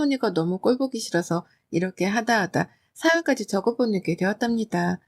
시어머니가 너무 꼴보기 싫어서 이렇게 하다 사연까지 적어보내게 되었답니다.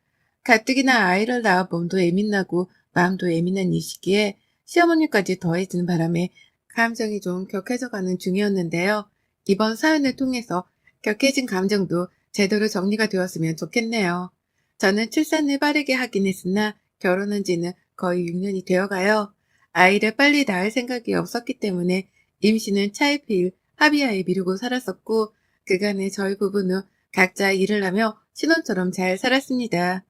가뜩이나 아이를 낳아 몸도 예민하고 마음도 예민한 이 시기에 시어머니까지 더해지는 바람에 감정이 좀 격해져가는 중이었는데요. 이번 사연을 통해서 격해진 감정도 제대로 정리가 되었으면 좋겠네요. 저는 출산을 빠르게 하긴 했으나 결혼한 지는 거의 6년이 되어가요. 아이를 빨리 낳을 생각이 없었기 때문에 임신은 차일피일 합의하에 미루고 살았었고, 그간에 저희 부부는 각자 일을 하며 신혼처럼 잘 살았습니다.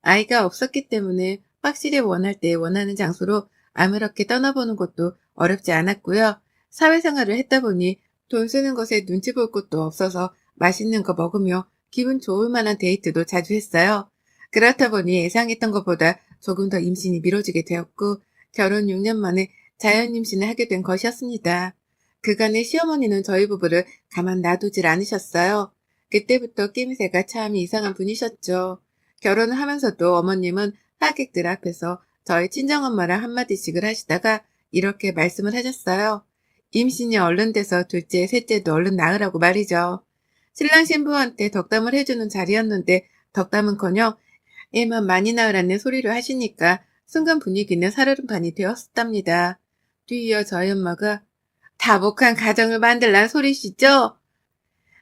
아이가 없었기 때문에 확실히 원할 때 원하는 장소로 아무렇게 떠나보는 것도 어렵지 않았고요. 사회생활을 했다 보니 돈 쓰는 것에 눈치 볼 것도 없어서 맛있는 거 먹으며 기분 좋을 만한 데이트도 자주 했어요. 그렇다 보니 예상했던 것보다 조금 더 임신이 미뤄지게 되었고, 결혼 6년 만에 자연 임신을 하게 된 것이었습니다. 그간의 시어머니는 저희 부부를 가만 놔두질 않으셨어요. 그때부터 낌새가 참 이상한 분이셨죠. 결혼을 하면서도 어머님은 하객들 앞에서 저희 친정엄마랑 한마디씩을 하시다가 이렇게 말씀을 하셨어요. 임신이 얼른 돼서 둘째, 셋째도 얼른 낳으라고 말이죠. 신랑 신부한테 덕담을 해주는 자리였는데 덕담은커녕 애만 많이 낳으라는 소리를 하시니까 순간 분위기는 살얼음판이 되었답니다. 뒤이어 저희 엄마가 다복한 가정을 만들란 소리시죠?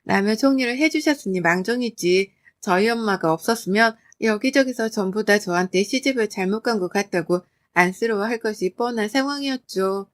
라며 총리를 해주셨으니 망정이지. 저희 엄마가 없었으면 여기저기서 전부 다 저한테 시집을 잘못 간 것 같다고 안쓰러워할 것이 뻔한 상황이었죠.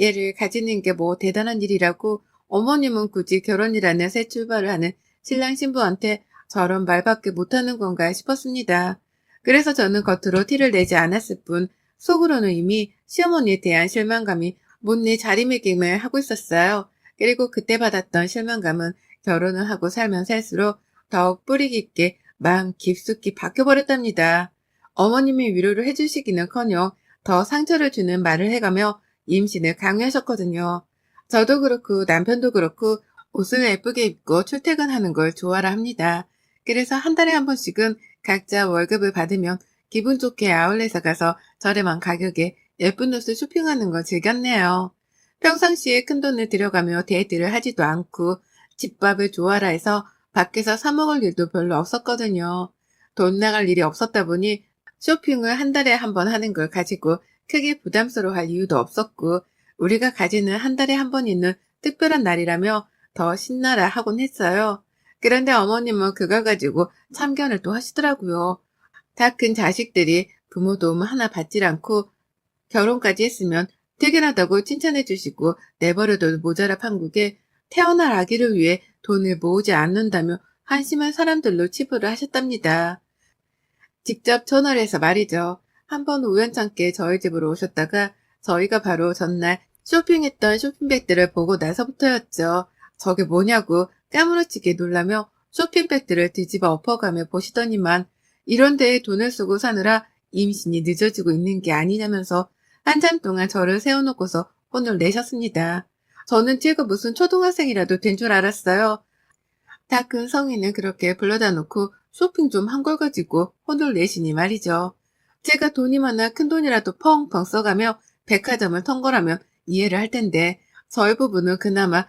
얘를 가지는 게 뭐 대단한 일이라고 어머님은 굳이 결혼이라는 새 출발을 하는 신랑 신부한테 저런 말밖에 못하는 건가 싶었습니다. 그래서 저는 겉으로 티를 내지 않았을 뿐 속으로는 이미 시어머니에 대한 실망감이 못내 자리매김을 하고 있었어요. 그리고 그때 받았던 실망감은 결혼을 하고 살면 살수록 더욱 뿌리 깊게 마음 깊숙이 박혀버렸답니다. 어머님이 위로를 해주시기는커녕 더 상처를 주는 말을 해가며 임신을 강요하셨거든요. 저도 그렇고 남편도 그렇고 옷을 예쁘게 입고 출퇴근하는 걸 좋아라 합니다. 그래서 한 달에 한 번씩은 각자 월급을 받으면 기분 좋게 아울렛에 가서 저렴한 가격에 예쁜 옷을 쇼핑하는 걸 즐겼네요. 평상시에 큰돈을 들여가며 데이트를 하지도 않고 집밥을 좋아라 해서 밖에서 사 먹을 일도 별로 없었거든요. 돈 나갈 일이 없었다 보니 쇼핑을 한 달에 한 번 하는 걸 가지고 크게 부담스러워할 이유도 없었고, 우리가 가지는 한 달에 한 번 있는 특별한 날이라며 더 신나라 하곤 했어요. 그런데 어머님은 그걸 가지고 참견을 또 하시더라고요. 다 큰 자식들이 부모 도움 하나 받질 않고 결혼까지 했으면 퇴근하다고 칭찬해 주시고 내버려둬도 모자라 판국에 태어날 아기를 위해 돈을 모으지 않는다며 한심한 사람들로 치부를 하셨답니다. 직접 전화를 해서 말이죠. 한번 우연찮게 저희 집으로 오셨다가 저희가 바로 전날 쇼핑했던 쇼핑백들을 보고 나서부터였죠. 저게 뭐냐고 까무러치게 놀라며 쇼핑백들을 뒤집어 엎어가며 보시더니만 이런 데에 돈을 쓰고 사느라 임신이 늦어지고 있는 게 아니냐면서 한참 동안 저를 세워놓고서 혼을 내셨습니다. 저는 제가 무슨 초등학생이라도 된 줄 알았어요. 다 큰 성인은 그렇게 불러다 놓고 쇼핑 좀 한 걸 가지고 혼을 내시니 말이죠. 제가 돈이 많아 큰돈이라도 펑펑 써가며 백화점을 턴거라면 이해를 할 텐데 저희 부부는 그나마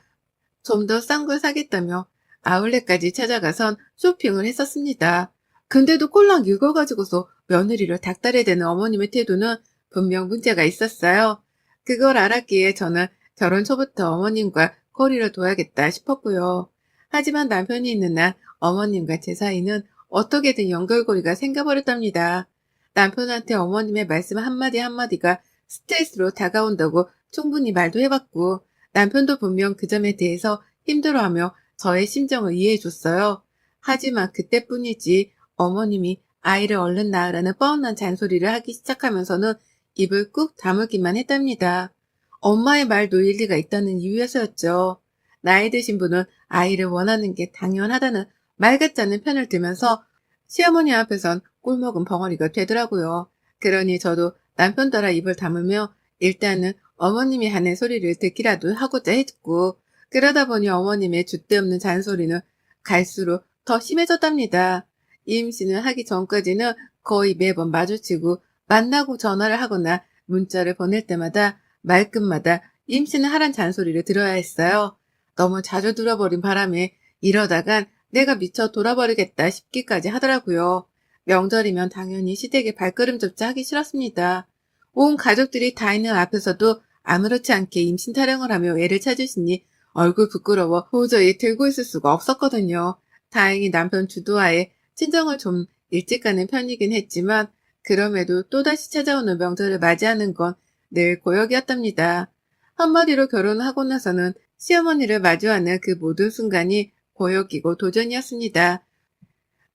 좀 더 싼 걸 사겠다며 아울렛까지 찾아가선 쇼핑을 했었습니다. 근데도 꼴랑 이걸 가지고서 며느리를 닥달해대는 어머님의 태도는 분명 문제가 있었어요. 그걸 알았기에 저는 결혼 초부터 어머님과 거리를 둬야겠다 싶었고요. 하지만 남편이 있는 날 어머님과 제 사이는 어떻게든 연결고리가 생겨버렸답니다. 남편한테 어머님의 말씀 한마디 한마디가 스트레스로 다가온다고 충분히 말도 해봤고, 남편도 분명 그 점에 대해서 힘들어하며 저의 심정을 이해해줬어요. 하지만 그때뿐이지 어머님이 아이를 얼른 낳으라는 뻔한 잔소리를 하기 시작하면서는 입을 꾹 다물기만 했답니다. 엄마의 말도 일리가 있다는 이유에서였죠. 나이 드신 분은 아이를 원하는 게 당연하다는 말 같지 않은 편을 들면서 시어머니 앞에선 꿀먹은 벙어리가 되더라고요. 그러니 저도 남편 따라 입을 다물며 일단은 어머님이 하는 소리를 듣기라도 하고자 했고, 그러다 보니 어머님의 줏대없는 잔소리는 갈수록 더 심해졌답니다. 임신을 하기 전까지는 거의 매번 마주치고 만나고 전화를 하거나 문자를 보낼 때마다 말끝마다 임신을 하란 잔소리를 들어야 했어요. 너무 자주 들어버린 바람에 이러다간 내가 미쳐 돌아버리겠다 싶기까지 하더라고요. 명절이면 당연히 시댁에 발걸음조차 하기 싫었습니다. 온 가족들이 다 있는 앞에서도 아무렇지 않게 임신 타령을 하며 애를 찾으시니 얼굴 부끄러워 도저히 들고 있을 수가 없었거든요. 다행히 남편 주도하에 친정을 좀 일찍 가는 편이긴 했지만 그럼에도 또다시 찾아오는 명절을 맞이하는 건 늘 고역이었답니다. 한마디로 결혼하고 나서는 시어머니를 마주하는 그 모든 순간이 고역이고 도전이었습니다.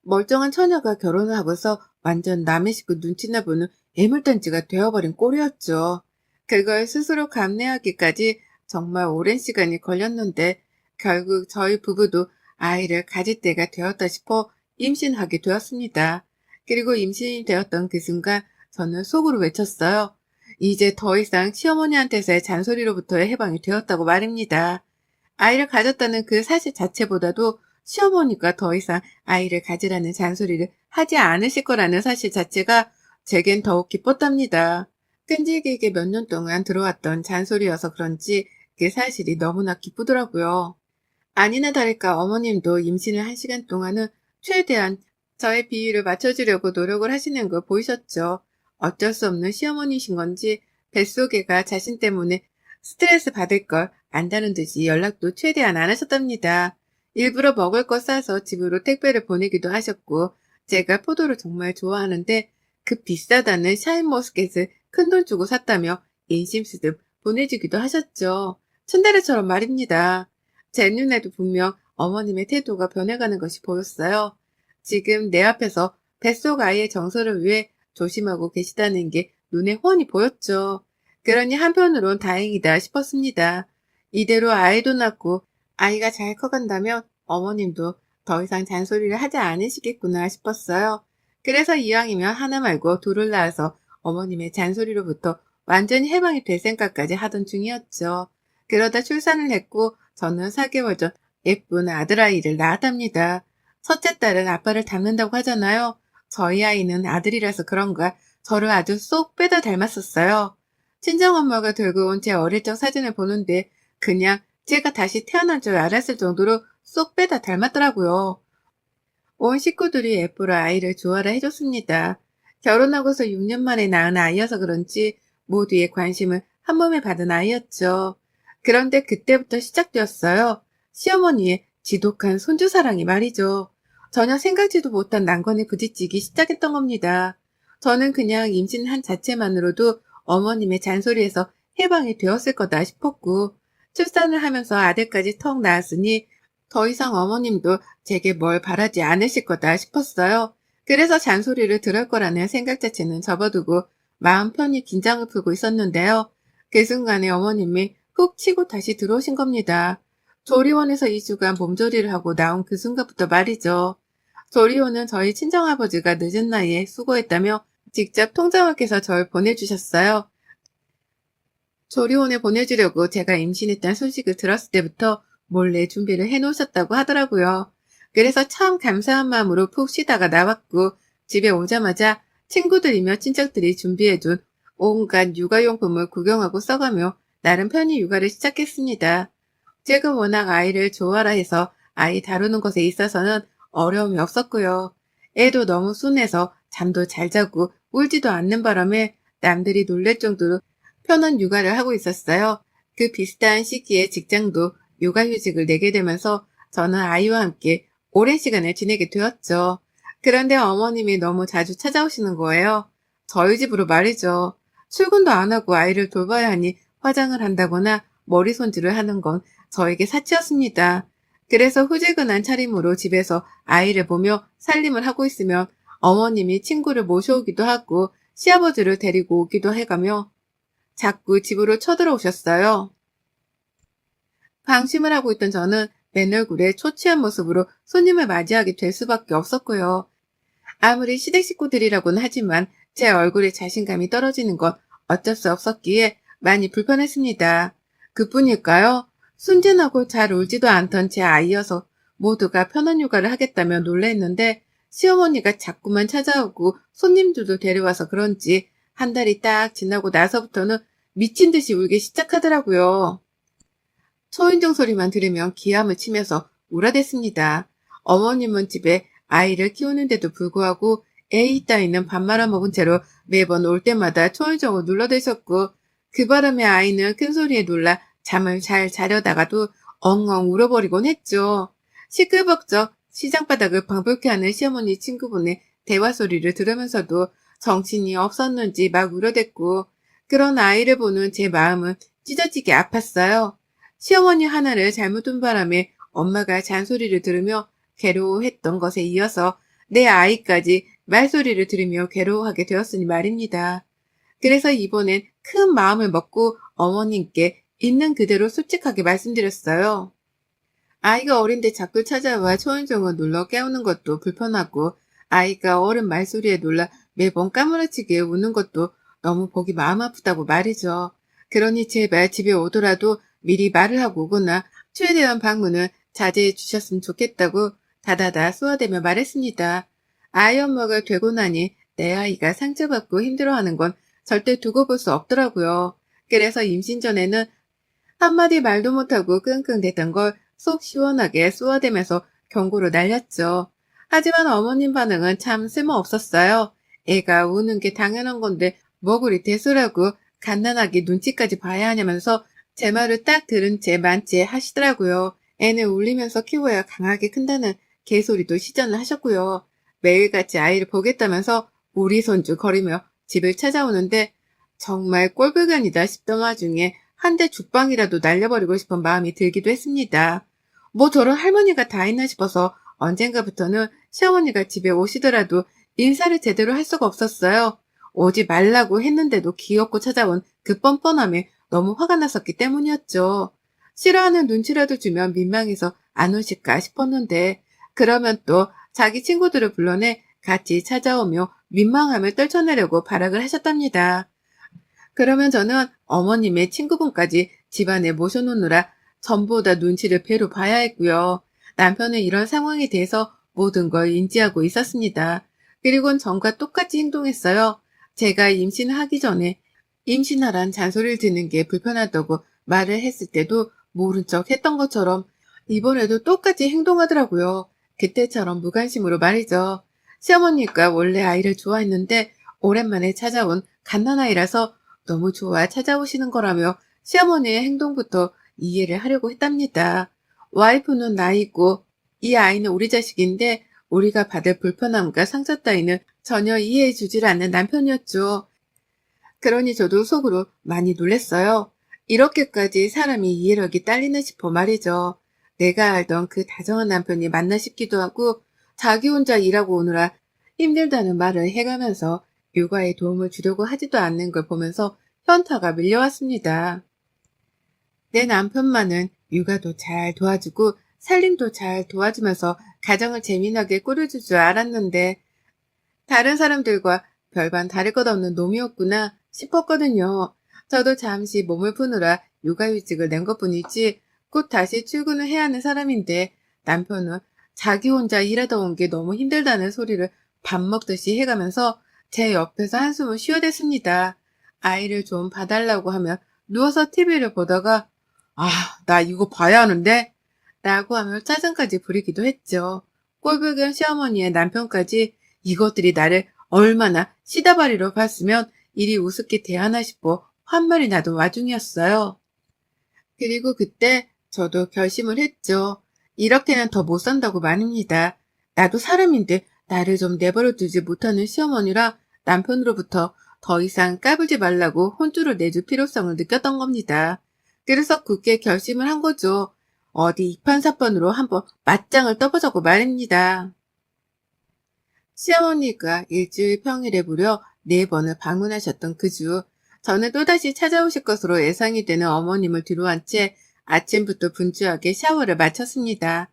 멀쩡한 처녀가 결혼을 하고서 완전 남의 식구 눈치나 보는 애물단지가 되어버린 꼴이었죠. 그걸 스스로 감내하기까지 정말 오랜 시간이 걸렸는데 결국 저희 부부도 아이를 가질 때가 되었다 싶어 임신하게 되었습니다. 그리고 임신이 되었던 그 순간 저는 속으로 외쳤어요. 이제 더 이상 시어머니한테서의 잔소리로부터의 해방이 되었다고 말입니다. 아이를 가졌다는 그 사실 자체보다도 시어머니가 더 이상 아이를 가지라는 잔소리를 하지 않으실 거라는 사실 자체가 제겐 더욱 기뻤답니다. 끈질기게 몇 년 동안 들어왔던 잔소리여서 그런지 그 사실이 너무나 기쁘더라고요. 아니나 다를까 어머님도 임신을 한 시간 동안은 최대한 저의 비위를 맞춰주려고 노력을 하시는 거 보이셨죠. 어쩔 수 없는 시어머니신 건지 뱃속애가 자신 때문에 스트레스 받을 걸 안다는 듯이 연락도 최대한 안 하셨답니다. 일부러 먹을 거 싸서 집으로 택배를 보내기도 하셨고 제가 포도를 정말 좋아하는데 그 비싸다는 샤인머스켓을 큰돈 주고 샀다며 인심쓰듯 보내주기도 하셨죠. 츤데레처럼 말입니다. 제 눈에도 분명 어머님의 태도가 변해가는 것이 보였어요. 지금 내 앞에서 뱃속 아이의 정서를 위해 조심하고 계시다는 게 눈에 훤히 보였죠. 그러니 한편으론 다행이다 싶었습니다. 이대로 아이도 낳고 아이가 잘 커간다면 어머님도 더 이상 잔소리를 하지 않으시겠구나 싶었어요. 그래서 이왕이면 하나 말고 둘을 낳아서 어머님의 잔소리로부터 완전히 해방이 될 생각까지 하던 중이었죠. 그러다 출산을 했고 저는 4개월 전 예쁜 아들아이를 낳았답니다. 첫째 딸은 아빠를 닮는다고 하잖아요. 저희 아이는 아들이라서 그런가 저를 아주 쏙 빼다 닮았었어요. 친정엄마가 들고 온 제 어릴 적 사진을 보는데 그냥 제가 다시 태어난 줄 알았을 정도로 쏙 빼다 닮았더라고요. 온 식구들이 예쁘라 아이를 좋아라 해줬습니다. 결혼하고서 6년 만에 낳은 아이여서 그런지 모두의 관심을 한 몸에 받은 아이였죠. 그런데 그때부터 시작되었어요. 시어머니의 지독한 손주사랑이 말이죠. 전혀 생각지도 못한 난관에 부딪히기 시작했던 겁니다. 저는 그냥 임신한 자체만으로도 어머님의 잔소리에서 해방이 되었을 거다 싶었고 출산을 하면서 아들까지 턱 낳았으니 더 이상 어머님도 제게 뭘 바라지 않으실 거다 싶었어요. 그래서 잔소리를 들을 거라는 생각 자체는 접어두고 마음 편히 긴장을 풀고 있었는데요. 그 순간에 어머님이 훅 치고 다시 들어오신 겁니다. 조리원에서 2주간 몸조리를 하고 나온 그 순간부터 말이죠. 조리원은 저희 친정아버지가 늦은 나이에 수고했다며 직접 통장을 깨서 절 보내주셨어요. 조리원에 보내주려고 제가 임신했다는 소식을 들었을 때부터 몰래 준비를 해놓으셨다고 하더라고요. 그래서 참 감사한 마음으로 푹 쉬다가 나왔고 집에 오자마자 친구들이며 친척들이 준비해둔 온갖 육아용품을 구경하고 써가며 나름 편히 육아를 시작했습니다. 제가 워낙 아이를 좋아라 해서 아이 다루는 것에 있어서는 어려움이 없었고요. 애도 너무 순해서 잠도 잘 자고 울지도 않는 바람에 남들이 놀랄 정도로 편한 육아를 하고 있었어요. 그 비슷한 시기에 직장도 육아휴직을 내게 되면서 저는 아이와 함께 오랜 시간을 지내게 되었죠. 그런데 어머님이 너무 자주 찾아오시는 거예요. 저희 집으로 말이죠. 출근도 안 하고 아이를 돌봐야 하니 화장을 한다거나 머리 손질을 하는 건 저에게 사치였습니다. 그래서 후질근한 차림으로 집에서 아이를 보며 살림을 하고 있으면 어머님이 친구를 모셔오기도 하고 시아버지를 데리고 오기도 해가며 자꾸 집으로 쳐들어오셨어요. 방심을 하고 있던 저는 맨 얼굴에 초췌한 모습으로 손님을 맞이하게 될 수밖에 없었고요. 아무리 시댁 식구들이라고는 하지만 제 얼굴에 자신감이 떨어지는 건 어쩔 수 없었기에 많이 불편했습니다. 그뿐일까요? 순진하고 잘 울지도 않던 제 아이여서 모두가 편한 육아를 하겠다며 놀랬는데 시어머니가 자꾸만 찾아오고 손님들도 데려와서 그런지 한 달이 딱 지나고 나서부터는 미친 듯이 울기 시작하더라고요. 초인종 소리만 들으면 기함을 치면서 울어댔습니다. 어머님은 집에 아이를 키우는데도 불구하고 에이 따위는 밥 말아먹은 채로 매번 올 때마다 초인종을 눌러대셨고 그 바람에 아이는 큰 소리에 놀라 잠을 잘 자려다가도 엉엉 울어버리곤 했죠. 시끌벅적 시장바닥을 방불케 하는 시어머니 친구분의 대화 소리를 들으면서도 정신이 없었는지 막 울어댔고 그런 아이를 보는 제 마음은 찢어지게 아팠어요. 시어머니 하나를 잘못 둔 바람에 엄마가 잔소리를 들으며 괴로워했던 것에 이어서 내 아이까지 말소리를 들으며 괴로워하게 되었으니 말입니다. 그래서 이번엔 큰 마음을 먹고 어머님께 있는 그대로 솔직하게 말씀드렸어요. 아이가 어린데 자꾸 찾아와 초인종을 눌러 깨우는 것도 불편하고 아이가 어른 말소리에 놀라 매번 까무러치게 우는 것도 너무 보기 마음 아프다고 말이죠. 그러니 제발 집에 오더라도 미리 말을 하고 오거나 최대한 방문을 자제해 주셨으면 좋겠다고 다다다 쏘아대며 말했습니다. 아이 엄마가 되고 나니 내 아이가 상처받고 힘들어하는 건 절대 두고 볼 수 없더라고요. 그래서 임신 전에는 한마디 말도 못하고 끙끙대던 걸 속 시원하게 쏘아대면서 경고를 날렸죠. 하지만 어머님 반응은 참 쓸모없었어요. 애가 우는 게 당연한 건데 뭐 그리 대수라고 갓난아기 눈치까지 봐야 하냐면서 제 말을 딱 들은 채 만체 하시더라고요. 애는 울리면서 키워야 강하게 큰다는 개소리도 시전을 하셨고요. 매일같이 아이를 보겠다면서 우리 손주 거리며 집을 찾아오는데 정말 꼴불견이다 싶던 와중에 한 대 죽방이라도 날려버리고 싶은 마음이 들기도 했습니다. 뭐 저런 할머니가 다 있나 싶어서 언젠가부터는 시어머니가 집에 오시더라도 인사를 제대로 할 수가 없었어요. 오지 말라고 했는데도 귀엽고 찾아온 그 뻔뻔함에 너무 화가 났었기 때문이었죠. 싫어하는 눈치라도 주면 민망해서 안 오실까 싶었는데 그러면 또 자기 친구들을 불러내 같이 찾아오며 민망함을 떨쳐내려고 발악을 하셨답니다. 그러면 저는 어머님의 친구분까지 집안에 모셔놓느라 전보다 눈치를 배로 봐야 했고요. 남편은 이런 상황에 대해서 모든 걸 인지하고 있었습니다. 그리고는 전과 똑같이 행동했어요. 제가 임신하기 전에 임신하란 잔소리를 듣는 게 불편하다고 말을 했을 때도 모른 척 했던 것처럼 이번에도 똑같이 행동하더라고요. 그때처럼 무관심으로 말이죠. 시어머니가 원래 아이를 좋아했는데 오랜만에 찾아온 갓난아이라서 너무 좋아 찾아오시는 거라며 시어머니의 행동부터 이해를 하려고 했답니다. 와이프는 나이고 이 아이는 우리 자식인데 우리가 받을 불편함과 상처 따위는 전혀 이해해 주질 않는 남편이었죠. 그러니 저도 속으로 많이 놀랬어요. 이렇게까지 사람이 이해력이 딸리나 싶어 말이죠. 내가 알던 그 다정한 남편이 맞나 싶기도 하고 자기 혼자 일하고 오느라 힘들다는 말을 해가면서 육아에 도움을 주려고 하지도 않는 걸 보면서 현타가 밀려왔습니다. 내 남편만은 육아도 잘 도와주고 살림도 잘 도와주면서 가정을 재미나게 꾸려줄 줄 알았는데 다른 사람들과 별반 다를 것 없는 놈이었구나 싶었거든요. 저도 잠시 몸을 푸느라 육아휴직을 낸 것뿐이지 곧 다시 출근을 해야 하는 사람인데 남편은 자기 혼자 일하다 온 게 너무 힘들다는 소리를 밥 먹듯이 해가면서 제 옆에서 한숨을 쉬어댔습니다. 아이를 좀 봐달라고 하면 누워서 TV를 보다가 아, 나 이거 봐야 하는데? 라고 하며 짜증까지 부리기도 했죠. 꼴불견 시어머니의 남편까지 이것들이 나를 얼마나 시다바리로 봤으면 이리 우습게 대하나 싶어 환말이 나던 와중이었어요. 그리고 그때 저도 결심을 했죠. 이렇게는 더 못 산다고 말입니다. 나도 사람인데 나를 좀 내버려 두지 못하는 시어머니라 남편으로부터 더 이상 까불지 말라고 혼쭐을 내줄 필요성을 느꼈던 겁니다. 그래서 굳게 결심을 한 거죠. 어디 이판사판으로 한번 맞짱을 떠보자고 말입니다. 시어머니가 일주일 평일에 무려 4번을 방문하셨던 그 주, 저는 또다시 찾아오실 것으로 예상이 되는 어머님을 뒤로한 채 아침부터 분주하게 샤워를 마쳤습니다.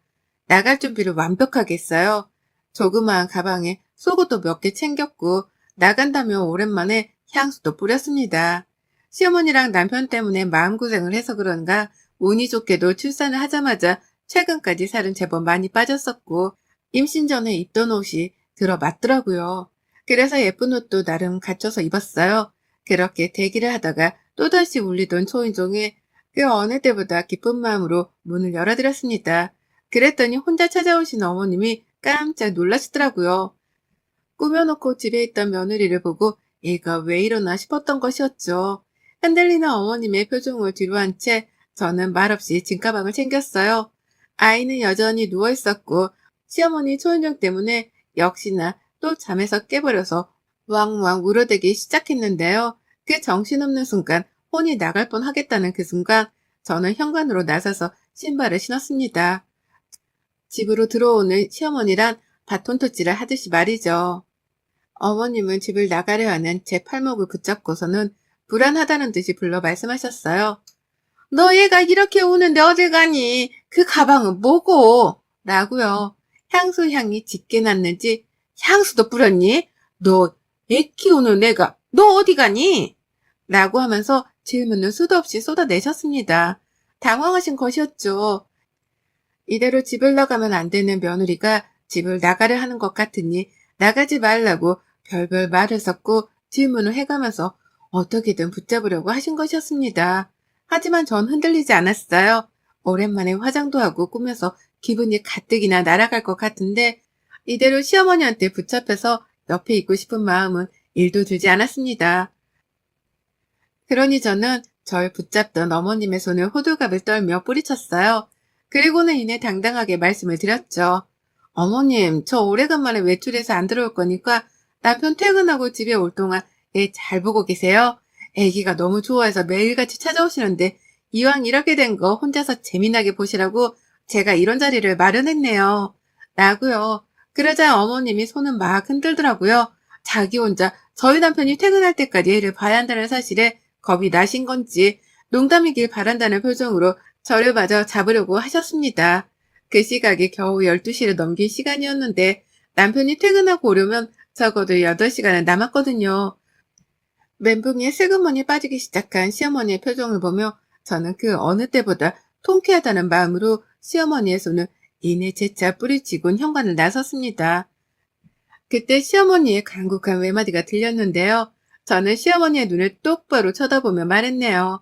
나갈 준비를 완벽하게 했어요. 조그마한 가방에 속옷도 몇 개 챙겼고 나간다면 오랜만에 향수도 뿌렸습니다. 시어머니랑 남편 때문에 마음고생을 해서 그런가 운이 좋게도 출산을 하자마자 최근까지 살은 제법 많이 빠졌었고 임신 전에 입던 옷이 들어맞더라고요. 그래서 예쁜 옷도 나름 갖춰서 입었어요. 그렇게 대기를 하다가 또다시 울리던 초인종에 그 어느 때보다 기쁜 마음으로 문을 열어드렸습니다. 그랬더니 혼자 찾아오신 어머님이 깜짝 놀라시더라고요. 꾸며놓고 집에 있던 며느리를 보고 얘가 왜 이러나 싶었던 것이었죠. 흔들리는 어머님의 표정을 뒤로 한 채 저는 말없이 짐가방을 챙겼어요. 아이는 여전히 누워있었고 시어머니 초인종 때문에 역시나 또 잠에서 깨버려서 왕왕 울어대기 시작했는데요. 그 정신없는 순간 혼이 나갈 뻔하겠다는 그 순간 저는 현관으로 나서서 신발을 신었습니다. 집으로 들어오는 시어머니란 바톤터치를 하듯이 말이죠. 어머님은 집을 나가려 하는 제 팔목을 붙잡고서는 불안하다는 듯이 불러 말씀하셨어요. 너 얘가 이렇게 우는데 어딜 가니? 그 가방은 뭐고? 라고요. 향수 향이 짙게 났는지 향수도 뿌렸니? 너 애 키우는 애가 너 어디 가니? 라고 하면서 질문을 수도 없이 쏟아내셨습니다. 당황하신 것이었죠. 이대로 집을 나가면 안 되는 며느리가 집을 나가려 하는 것 같으니 나가지 말라고 별별 말을 섞고 질문을 해가면서 어떻게든 붙잡으려고 하신 것이었습니다. 하지만 전 흔들리지 않았어요. 오랜만에 화장도 하고 꾸며서 기분이 가뜩이나 날아갈 것 같은데 이대로 시어머니한테 붙잡혀서 옆에 있고 싶은 마음은 일도 들지 않았습니다. 그러니 저는 절 붙잡던 어머님의 손을 호들갑을 떨며 뿌리쳤어요. 그리고는 이내 당당하게 말씀을 드렸죠. 어머님, 저 오래간만에 외출해서 안 들어올 거니까 남편 퇴근하고 집에 올 동안 애 잘 보고 계세요. 애기가 너무 좋아해서 매일같이 찾아오시는데 이왕 이렇게 된 거 혼자서 재미나게 보시라고 제가 이런 자리를 마련했네요. 라고요. 그러자 어머님이 손은 막 흔들더라고요. 자기 혼자 저희 남편이 퇴근할 때까지 애를 봐야 한다는 사실에 겁이 나신 건지 농담이길 바란다는 표정으로 저를 마저 잡으려고 하셨습니다. 그 시각이 겨우 12시를 넘긴 시간이었는데 남편이 퇴근하고 오려면 적어도 8시간은 남았거든요. 멘붕에 슬그머니 빠지기 시작한 시어머니의 표정을 보며 저는 그 어느 때보다 통쾌하다는 마음으로 시어머니의 손을 이내 재차 뿌리치곤 현관을 나섰습니다. 그때 시어머니의 간곡한 외마디가 들렸는데요. 저는 시어머니의 눈을 똑바로 쳐다보며 말했네요.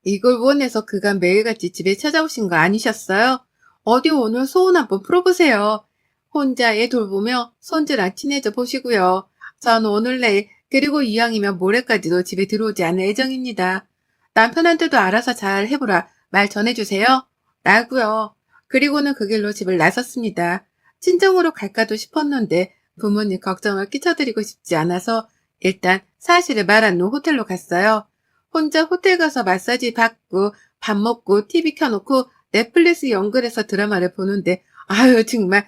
이걸 원해서 그간 매일같이 집에 찾아오신 거 아니셨어요? 어디 오늘 소원 한번 풀어보세요. 혼자 애 돌보며 손주랑 친해져 보시고요. 전 오늘 내일 그리고 이왕이면 모레까지도 집에 들어오지 않을 예정입니다. 남편한테도 알아서 잘 해보라 말 전해주세요. 라고요. 그리고는 그 길로 집을 나섰습니다. 친정으로 갈까도 싶었는데 부모님 걱정을 끼쳐드리고 싶지 않아서 일단 사실을 말한 후 호텔로 갔어요. 혼자 호텔 가서 마사지 받고 밥 먹고 TV 켜놓고 넷플릭스 연결해서 드라마를 보는데 아유 정말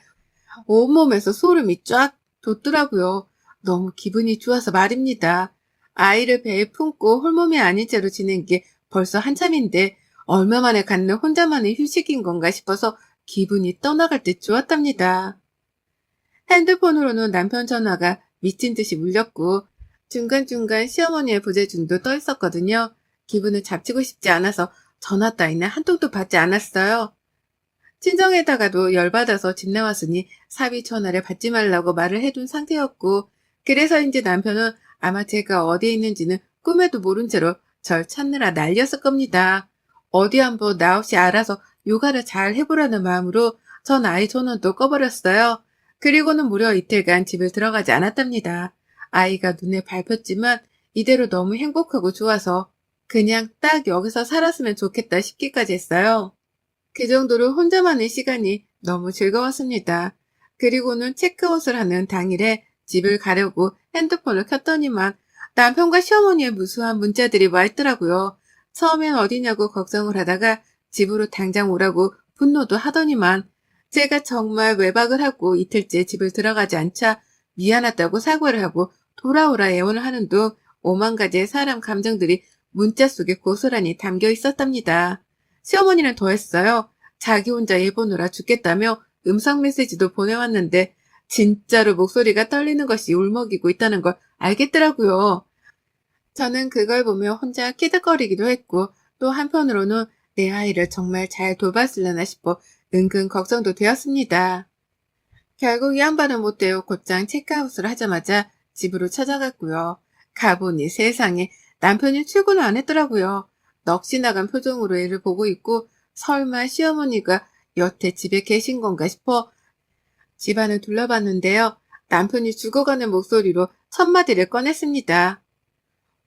온몸에서 소름이 쫙 돋더라고요. 너무 기분이 좋아서 말입니다. 아이를 배에 품고 홀몸이 아닌 채로 지낸 게 벌써 한참인데 얼마 만에 갖는 혼자만의 휴식인 건가 싶어서 기분이 떠나갈 듯 좋았답니다. 핸드폰으로는 남편 전화가 미친 듯이 울렸고 중간중간 시어머니의 부재중도 떠 있었거든요. 기분을 잡치고 싶지 않아서 전화 따위는 한 통도 받지 않았어요. 친정에다가도 열받아서 집 나왔으니 사위 전화를 받지 말라고 말을 해둔 상태였고 그래서인지 남편은 아마 제가 어디에 있는지는 꿈에도 모른 채로 절 찾느라 난리였을 겁니다. 어디 한번 나 없이 알아서 요가를 잘 해보라는 마음으로 전 아이 전원도 꺼버렸어요. 그리고는 무려 이틀간 집을 들어가지 않았답니다. 아이가 눈에 밟혔지만 이대로 너무 행복하고 좋아서 그냥 딱 여기서 살았으면 좋겠다 싶기까지 했어요. 그 정도로 혼자만의 시간이 너무 즐거웠습니다. 그리고는 체크아웃을 하는 당일에 집을 가려고 핸드폰을 켰더니만 남편과 시어머니의 무수한 문자들이 와 있더라고요. 처음엔 어디냐고 걱정을 하다가 집으로 당장 오라고 분노도 하더니만 제가 정말 외박을 하고 이틀째 집을 들어가지 않자 미안하다고 사과를 하고 돌아오라 애원을 하는 등 5만 가지의 사람 감정들이 문자 속에 고스란히 담겨 있었답니다. 시어머니는 더했어요. 자기 혼자 일 보느라 죽겠다며 음성 메시지도 보내왔는데 진짜로 목소리가 떨리는 것이 울먹이고 있다는 걸 알겠더라고요. 저는 그걸 보며 혼자 키득거리기도 했고 또 한편으로는 내 아이를 정말 잘 돌봤으려나 싶어 은근 걱정도 되었습니다. 결국 이 양반은 못되어 곧장 체크아웃을 하자마자 집으로 찾아갔고요. 가보니 세상에 남편이 출근을 안 했더라고요. 넋이 나간 표정으로 애를 보고 있고 설마 시어머니가 여태 집에 계신 건가 싶어 집안을 둘러봤는데요. 남편이 죽어가는 목소리로 첫 마디를 꺼냈습니다.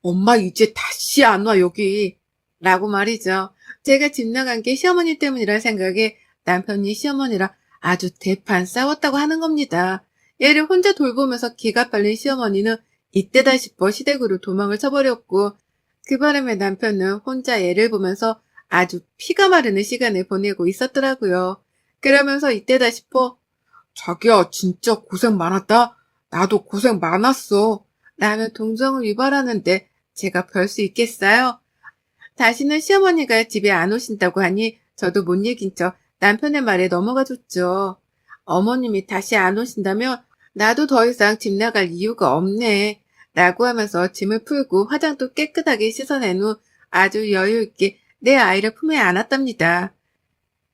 엄마 이제 다시 안 와 여기. 라고 말이죠. 제가 집 나간 게 시어머니 때문이라 생각에 남편이 시어머니랑 아주 대판 싸웠다고 하는 겁니다. 얘를 혼자 돌보면서 기가 빨린 시어머니는 이때다 싶어 시댁으로 도망을 쳐버렸고 그 바람에 남편은 혼자 애를 보면서 아주 피가 마르는 시간을 보내고 있었더라고요. 그러면서 이때다 싶어 자기야 진짜 고생 많았다. 나도 고생 많았어. 라며 동정을 유발하는데 제가 별 수 있겠어요? 다시는 시어머니가 집에 안 오신다고 하니 저도 못 이긴 척 남편의 말에 넘어가 줬죠. 어머님이 다시 안 오신다면 나도 더 이상 집 나갈 이유가 없네. 라고 하면서 짐을 풀고 화장도 깨끗하게 씻어낸 후 아주 여유있게 내 아이를 품에 안았답니다.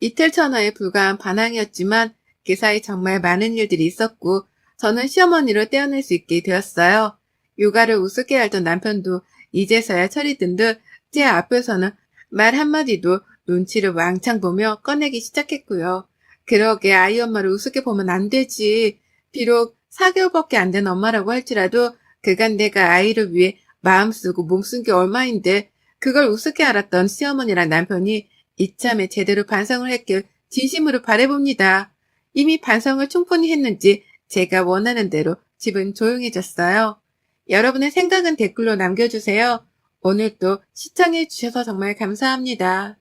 이틀 전화에 불과한 반항이었지만 그 사이 정말 많은 일들이 있었고 저는 시어머니를 떼어낼 수 있게 되었어요. 육아를 우습게 알던 남편도 이제서야 철이 든 듯 제 앞에서는 말 한마디도 눈치를 왕창 보며 꺼내기 시작했고요. 그러게 아이 엄마를 우습게 보면 안 되지. 비록 4개월밖에 안 된 엄마라고 할지라도 그간 내가 아이를 위해 마음 쓰고 몸 쓴 게 얼마인데 그걸 우습게 알았던 시어머니랑 남편이 이참에 제대로 반성을 했길 진심으로 바라봅니다. 이미 반성을 충분히 했는지 제가 원하는 대로 집은 조용해졌어요. 여러분의 생각은 댓글로 남겨주세요. 오늘도 시청해주셔서 정말 감사합니다.